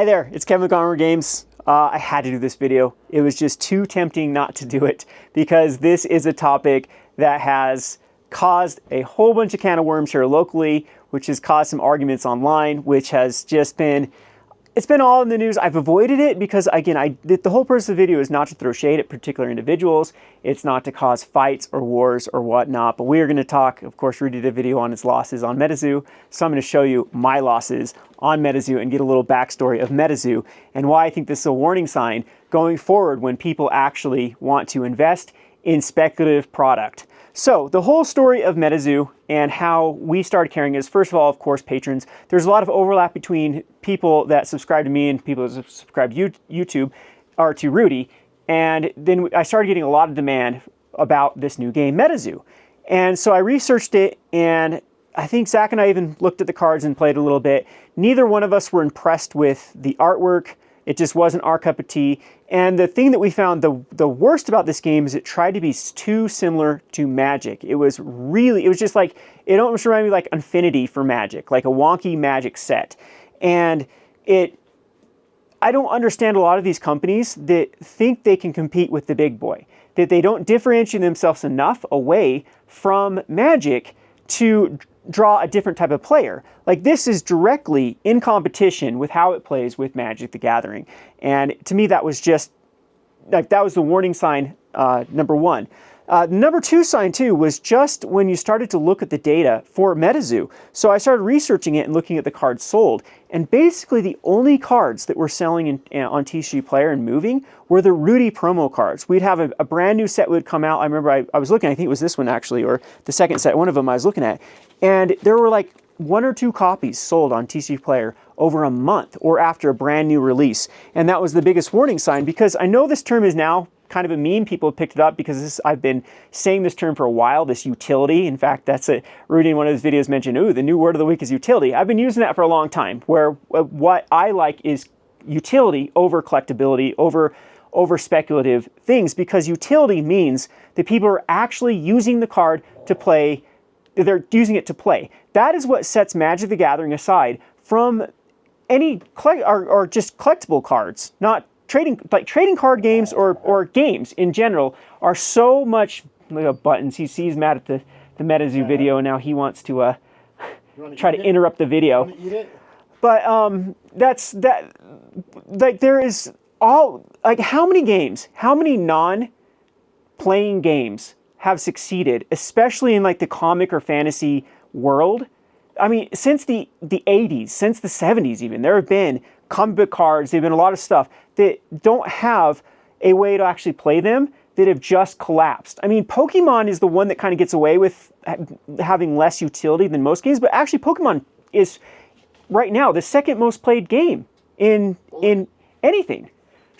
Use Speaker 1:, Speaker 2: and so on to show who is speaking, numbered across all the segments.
Speaker 1: Hi there, it's Kevin with Gone Games. I had to do this video. It was just too tempting not to do it because this is a topic that has caused a whole bunch of can of worms here locally, which has caused some arguments online, which has just been, it's been all in the news. I've avoided it because, again, the whole purpose of the video is not to throw shade at particular individuals. It's not to cause fights or wars or whatnot. But we are going to talk, of course, Rudy did a video on his losses on Metazoo. So I'm going to show you my losses on Metazoo and get a little backstory of Metazoo and why I think this is a warning sign going forward when people actually want to invest in speculative product. So the whole story of Metazoo and how we started carrying is, first of all, of course, patrons. There's a lot of overlap between people that subscribe to me and people that subscribe to YouTube or to Rudy. And then I started getting a lot of demand about this new game, Metazoo. And so I researched it, and I think Zach and I even looked at the cards and played a little bit. Neither one of us were impressed with the artwork. It just wasn't our cup of tea. And the thing that we found the worst about this game is it tried to be too similar to Magic. It was just like, it almost reminded me like Infinity for Magic, like a wonky Magic set. And I don't understand a lot of these companies that think they can compete with the big boy, that they don't differentiate themselves enough away from Magic to draw a different type of player. Like, this is directly in competition with how it plays with Magic the Gathering. And to me, that was just, like, that was the warning sign, number one. Number two sign, too, was just when you started to look at the data for Metazoo. So I started researching it and looking at the cards sold. And basically the only cards that were selling on TCG Player and moving were the Rudy promo cards. We'd have a brand new set would come out. I remember I was looking, I think it was this one actually, or the second set, one of them I was looking at. And there were like 1 or 2 copies sold on TCG Player over a month or after a brand new release. And that was the biggest warning sign, because I know this term is now kind of a meme. People have picked it up because I've been saying this term for a while, this utility. In fact, that's it. Rudy in one of his videos mentioned, ooh, the new word of the week is utility. I've been using that for a long time, where what I like is utility over collectability, over speculative things, because utility means that people are actually using the card to play. They're using it to play. That is what sets Magic the Gathering aside from any or just collectible cards. Not trading card games or games in general are so much. Look at buttons. He's mad at the Metazoo video, and now he wants to try to interrupt the video. But like, there is all, like, how many non-playing games have succeeded, especially in like the comic or fantasy world? I mean, since the 80s, since the 70s even, there have been comic book cards, there have been a lot of stuff that don't have a way to actually play them, that have just collapsed. I mean, Pokemon is the one that kind of gets away with having less utility than most games, but actually Pokemon is right now the second most played game in anything.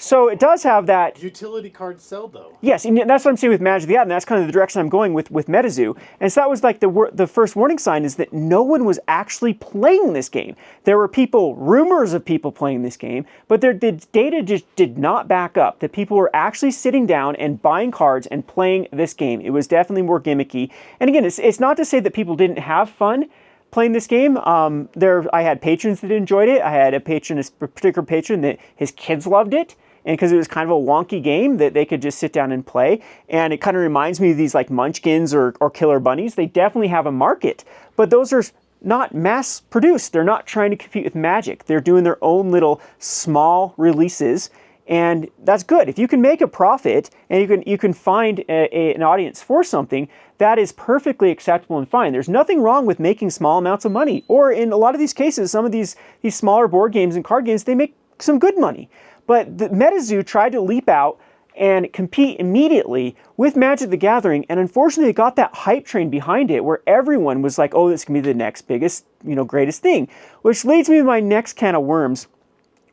Speaker 1: So it does have that.
Speaker 2: Utility cards sell, though.
Speaker 1: Yes, and that's what I'm saying with Magic the Gathering. That's kind of the direction I'm going with Metazoo. And so that was like the first warning sign, is that no one was actually playing this game. There were rumors of people playing this game, but the data just did not back up that people were actually sitting down and buying cards and playing this game. It was definitely more gimmicky. And again, it's not to say that people didn't have fun playing this game. I had patrons that enjoyed it. I had a particular patron that his kids loved it. And because it was kind of a wonky game that they could just sit down and play. And it kind of reminds me of these like Munchkins or Killer Bunnies. They definitely have a market, but those are not mass produced. They're not trying to compete with Magic. They're doing their own little small releases. And that's good. If you can make a profit and you can find an audience for something, that is perfectly acceptable and fine. There's nothing wrong with making small amounts of money. Or in a lot of these cases, some of these smaller board games and card games, they make some good money. But the Metazoo tried to leap out and compete immediately with Magic the Gathering, and unfortunately it got that hype train behind it where everyone was like, oh, this can be the next biggest, greatest thing. Which leads me to my next can of worms,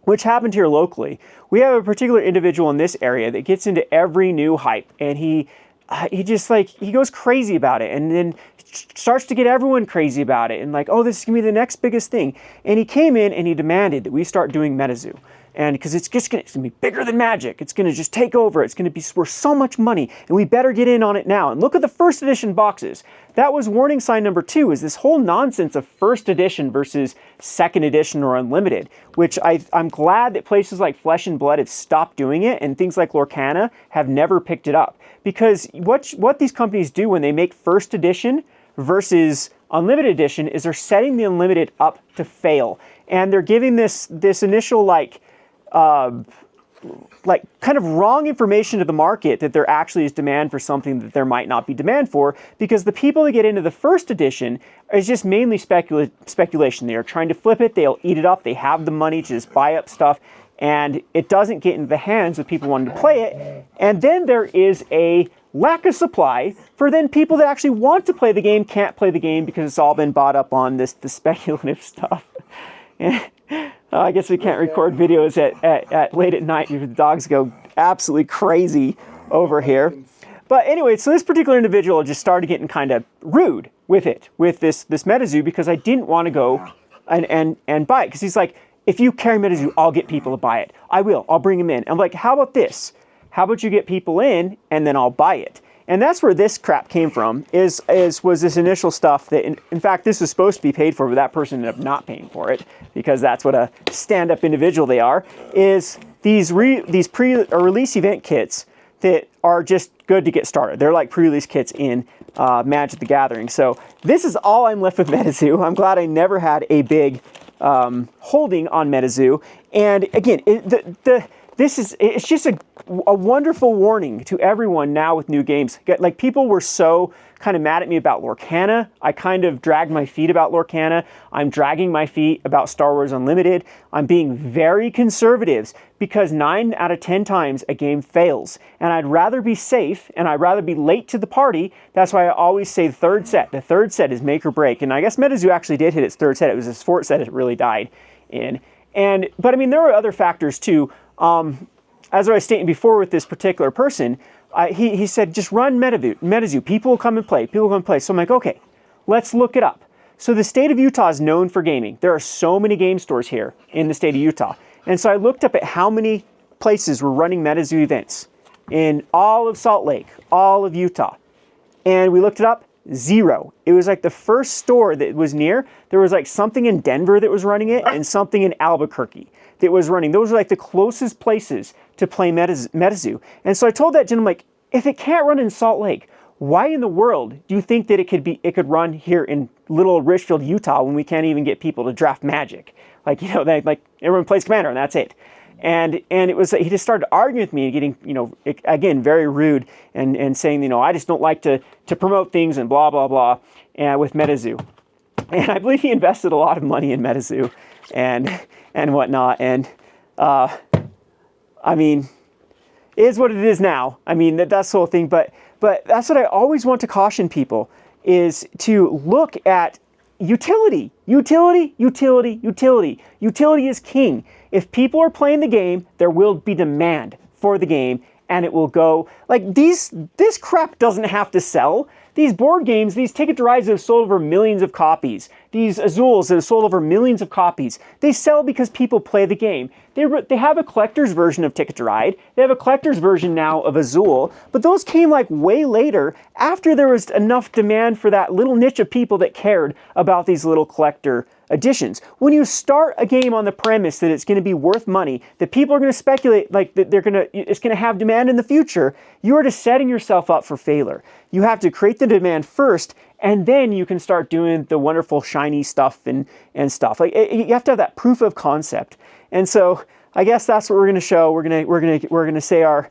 Speaker 1: which happened here locally. We have a particular individual in this area that gets into every new hype, and he goes crazy about it, and then starts to get everyone crazy about it, and like, oh, this is gonna be the next biggest thing. And he came in and he demanded that we start doing Metazoo. And because it's going to be bigger than Magic. It's going to just take over. It's going to be worth so much money. And we better get in on it now. And look at the first edition boxes. That was warning sign number 2, is this whole nonsense of first edition versus second edition or unlimited, which I'm glad that places like Flesh and Blood have stopped doing it, and things like Lorcana have never picked it up. Because what these companies do when they make first edition versus unlimited edition is they're setting the unlimited up to fail. And they're giving this initial kind of wrong information to the market that there actually is demand for something that there might not be demand for, because the people that get into the first edition is just mainly speculation. They are trying to flip it, they'll eat it up, they have the money to just buy up stuff, and it doesn't get into the hands of people wanting to play it. And then there is a lack of supply for then people that actually want to play the game can't play the game because it's all been bought up on the speculative stuff. I guess we can't record videos at late at night because the dogs go absolutely crazy over here. But anyway, so this particular individual just started getting kind of rude with this Metazoo, because I didn't want to go and buy it. Because he's like, if you carry Metazoo, I'll get people to buy it. I will. I'll bring them in. I'm like, how about this? How about you get people in and then I'll buy it? And that's where this crap came from, was this initial stuff that, in fact, this was supposed to be paid for, but that person ended up not paying for it, because that's what a stand-up individual they are, is these pre-release event kits that are just good to get started. They're like pre-release kits in Magic the Gathering. So this is all I'm left with Metazoo. I'm glad I never had a big holding on Metazoo. And again, it's just a wonderful warning to everyone now with new games. Like, people were so kind of mad at me about Lorcana. I kind of dragged my feet about Lorcana. I'm dragging my feet about Star Wars Unlimited. I'm being very conservative, because 9 out of 10 times a game fails. And I'd rather be safe, and I'd rather be late to the party. That's why I always say the third set. The third set is make or break. And I guess Metazoo actually did hit its third set. It was its fourth set it really died in. But I mean, there were other factors too. As I was stating before with this particular person, he said, just run Metazoo. People will come and play. People will come and play. So I'm like, okay, let's look it up. So the state of Utah is known for gaming. There are so many game stores here in the state of Utah. And so I looked up at how many places were running Metazoo events in all of Salt Lake, all of Utah. And we looked it up, 0. It was like the first store that was near. There was like something in Denver that was running it, and something in Albuquerque that was running. Those were like the closest places to play Metazoo. And so I told that gentleman, like, if it can't run in Salt Lake, why in the world do you think that it could run here in little Richfield, Utah, when we can't even get people to draft Magic? Like, you know, like everyone plays Commander and that's it. And it was, he just started arguing with me and getting, you know, again, very rude and saying, you know, I just don't like to promote things and blah, blah, blah, with Metazoo. And I believe he invested a lot of money in Metazoo and whatnot. And, I mean, it is what it is now. I mean, that's the whole thing. But that's what I always want to caution people, is to look at utility. Utility, utility, utility. Utility is king. If people are playing the game, there will be demand for the game, and it will go. Like, this crap doesn't have to sell. These board games, these Ticket to Rides have sold over millions of copies. These Azules that have sold over millions of copies. They sell because people play the game. They have a collector's version of Ticket to Ride. They have a collector's version now of Azul. But those came like way later, after there was enough demand for that little niche of people that cared about these little collector editions. When you start a game on the premise that it's going to be worth money, that people are going to speculate like that it's going to have demand in the future, you are just setting yourself up for failure. You have to create the demand first, and then you can start doing the wonderful shiny stuff and stuff. Like, you have to have that proof of concept. And so I guess that's what we're going to show. We're going to say our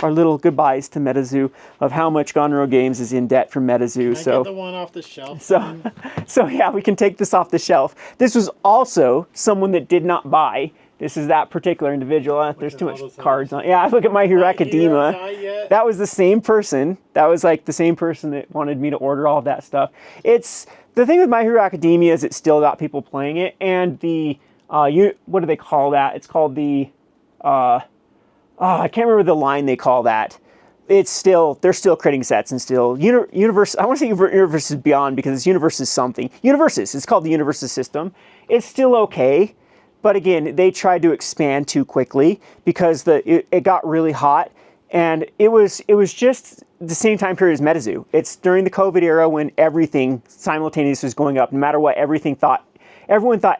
Speaker 1: little goodbyes to Metazoo, of how much Gonro Games is in debt from Metazoo.
Speaker 2: Can I get the one off the shelf?
Speaker 1: So yeah, we can take this off the shelf. This was also someone that did not buy. This is that particular individual. There's too much cards on. Yeah, look at My Hero Academia. That was the same person. That was like the same person that wanted me to order all of that stuff. It's the thing with My Hero Academia is it still got people playing it, and the what do they call that? It's called the I can't remember the line they call that. They're still creating sets and still universe. I want to say Universes Beyond, because it's Universes something. Universes. It's called the Universes system. It's still okay, But again, they tried to expand too quickly because it got really hot, and it was just the same time period as Metazoo. It's during the COVID era when everything simultaneously was going up. No matter what, everyone thought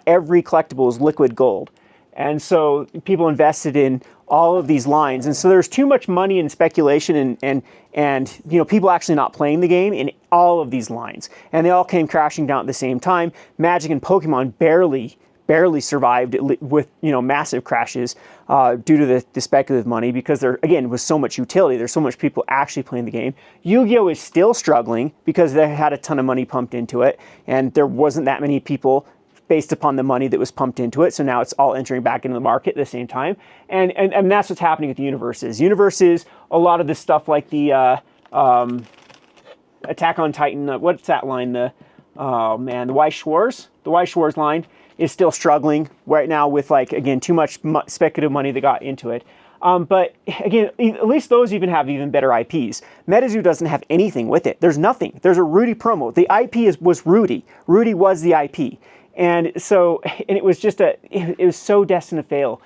Speaker 1: every collectible was liquid gold. And so people invested in all of these lines. And so there's too much money and speculation and people actually not playing the game in all of these lines. And they all came crashing down at the same time. Magic and Pokemon barely survived with massive crashes due to the speculative money, because there again was so much utility. There's so much people actually playing the game. Yu-Gi-Oh is still struggling because they had a ton of money pumped into it, and there wasn't that many people based upon the money that was pumped into it. So now it's all entering back into the market at the same time. And that's what's happening with the universes. Universes, a lot of this stuff like the Attack on Titan, what's that line? The Weiss Schwarz? The Weiss Schwarz line is still struggling right now with, like, again, too much speculative money that got into it. But again, at least those even have even better IPs. Metazoo doesn't have anything with it. There's nothing. There's a Rudy promo. The IP was Rudy. Rudy was the IP. And so, and it was just it was so destined to fail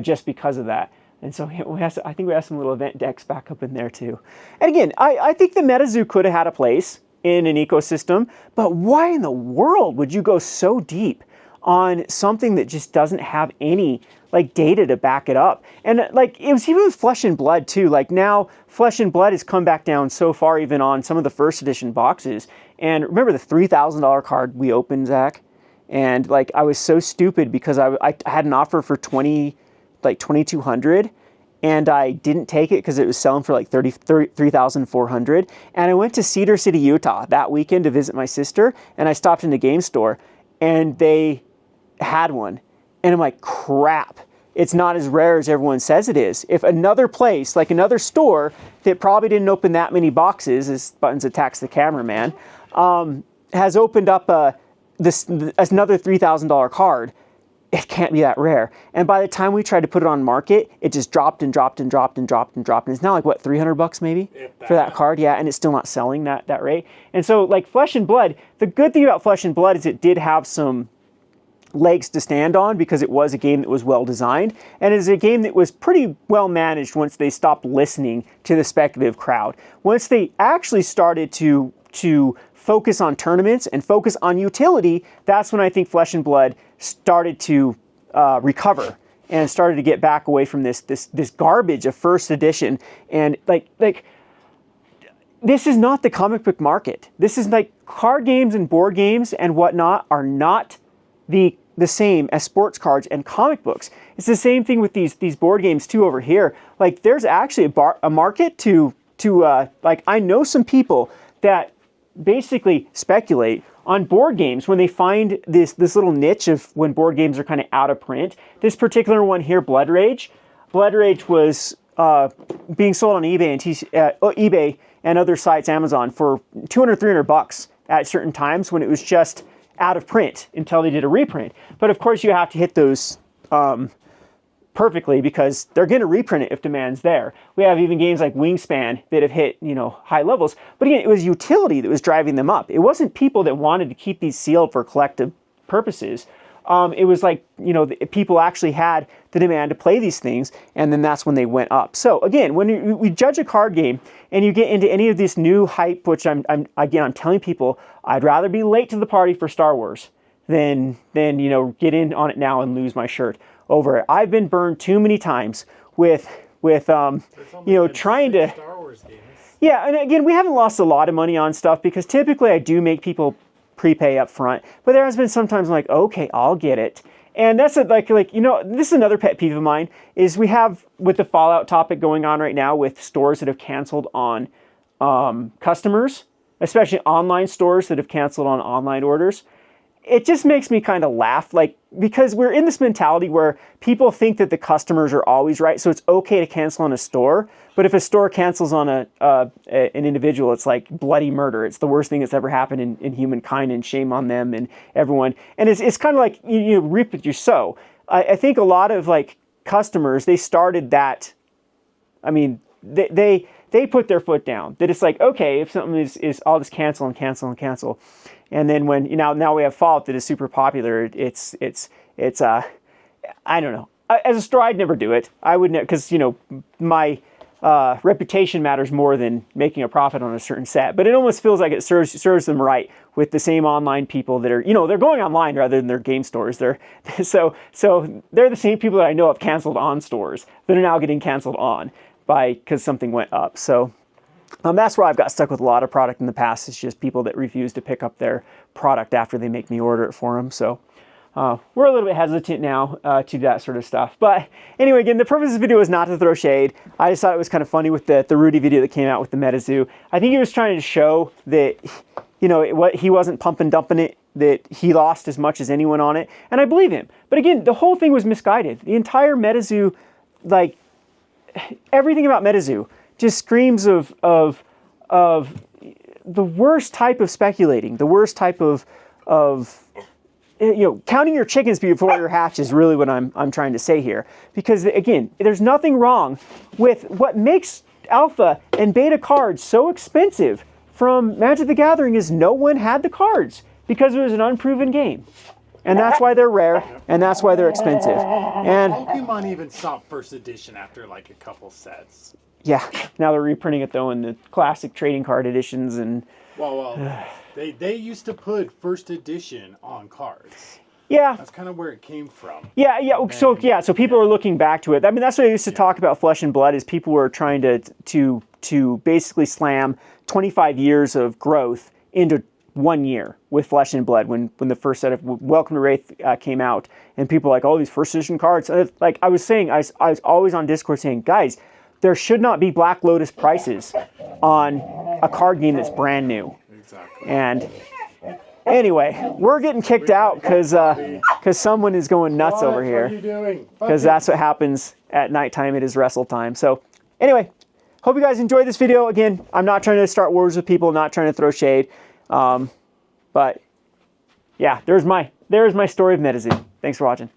Speaker 1: just because of that. And so I think we have some little event decks back up in there too. And again, I think the Metazoo could have had a place in an ecosystem, but why in the world would you go so deep on something that just doesn't have any like data to back it up? And like, it was even with Flesh and Blood too. Like, now Flesh and Blood has come back down so far, even on some of the first edition boxes. And remember the $3,000 card we opened, Zach? And like, I was so stupid because I had an offer for $2,200, and I didn't take it because it was selling for like $3,400. And I went to Cedar City, Utah that weekend to visit my sister, and I stopped in the game store, and they had one. And I'm like, crap, it's not as rare as everyone says it is. If another place, like another store that probably didn't open that many boxes, as Buttons attacks the cameraman, has opened up another $3,000 card, it can't be that rare. And by the time we tried to put it on market, it just dropped and dropped and dropped and dropped and dropped. And it's now like, what, $300 maybe for that card? Yeah, and it's still not selling that rate. And so like Flesh and Blood, the good thing about Flesh and Blood is it did have some legs to stand on because it was a game that was well designed, and it is a game that was pretty well managed once they stopped listening to the speculative crowd. Once they actually started to focus on tournaments and focus on utility, that's when I think Flesh and Blood started to recover and started to get back away from this garbage of first edition. And like this is not the comic book market. This is like card games and board games and whatnot are not the same as sports cards and comic books. It's the same thing with these board games too over here. Like, there's actually a market to like, I know some people that basically speculate on board games when they find this little niche of when board games are kind of out of print. This particular one here, Blood Rage was being sold on eBay and other sites, Amazon, for $200, $300 at certain times when it was just out of print until they did a reprint. But of course you have to hit those perfectly because they're going to reprint it if demand's there. We have even games like Wingspan that have hit, high levels. But again, it was utility that was driving them up. It wasn't people that wanted to keep these sealed for collective purposes. It was like, people actually had the demand to play these things, and then that's when they went up. So again, when we judge a card game and you get into any of this new hype, which I'm telling people, I'd rather be late to the party for Star Wars than get in on it now and lose my shirt over it. I've been burned too many times with trying to
Speaker 2: Star Wars games.
Speaker 1: Yeah, and again, we haven't lost a lot of money on stuff because typically I do make people prepay up front, but there has been sometimes I'm like, okay, I'll get it. And that's this is another pet peeve of mine, is we have, with the Fallout topic going on right now, with stores that have canceled on customers, especially online stores that have canceled on online orders. It just makes me kind of laugh, because we're in this mentality where people think that the customers are always right, so it's okay to cancel on a store. But if a store cancels on an individual, it's like bloody murder. It's the worst thing that's ever happened in humankind, and shame on them and everyone. And it's kind of like you reap what you sow. I think a lot of customers, they started that. I mean, they put their foot down. That it's like, okay, if something is I'll just cancel and cancel and cancel. And then when now we have Fallout that is super popular, it's I don't know. As a store, I'd never do it. I would, because you know, my reputation matters more than making a profit on a certain set. But it almost feels like it serves them right with the same online people that are, you know, they're going online rather than their game stores. They're so they're the same people that I know have canceled on stores that are now getting canceled on because something went up. So that's where I've got stuck with a lot of product in the past. It's just people that refuse to pick up their product after they make me order it for them. So we're a little bit hesitant now to do that sort of stuff. But anyway, again, the purpose of this video is not to throw shade. I just thought it was kind of funny with the Rudy video that came out with the Metazoo. I think he was trying to show that, you know, he wasn't pumping dumping it, that he lost as much as anyone on it. And I believe him. But again, the whole thing was misguided. The entire Metazoo, like everything about Metazoo just screams of the worst type of speculating, the worst type of you know, counting your chickens before your hatch is really what I'm trying to say here. Because again, there's nothing wrong with what makes alpha and beta cards so expensive from Magic the Gathering is no one had the cards because it was an unproven game. And that's why they're rare, and that's why they're expensive. And
Speaker 2: Pokemon even stopped first edition after like a couple sets.
Speaker 1: Yeah, now they're reprinting it though in the classic trading card editions and.
Speaker 2: Well, they used to put first edition on cards.
Speaker 1: Yeah,
Speaker 2: that's kind of where it came from.
Speaker 1: Yeah. So people are looking back to it. I mean, that's what I used to talk about Flesh and Blood. Is people were trying to basically slam 25 years of growth into 1 year with Flesh and Blood when the first set of Welcome to Wraith came out, and people were like, oh, these first edition cards. Like I was saying, I was always on Discord saying, guys, there should not be Black Lotus prices on a card game that's brand new.
Speaker 2: Exactly.
Speaker 1: And anyway, we're getting kicked out because someone is going nuts over here.
Speaker 2: What are you doing?
Speaker 1: Because that's what happens at nighttime. It is wrestle time. So anyway, hope you guys enjoyed this video. Again, I'm not trying to start wars with people, not trying to throw shade. But yeah, there's my story of Metazoo. Thanks for watching.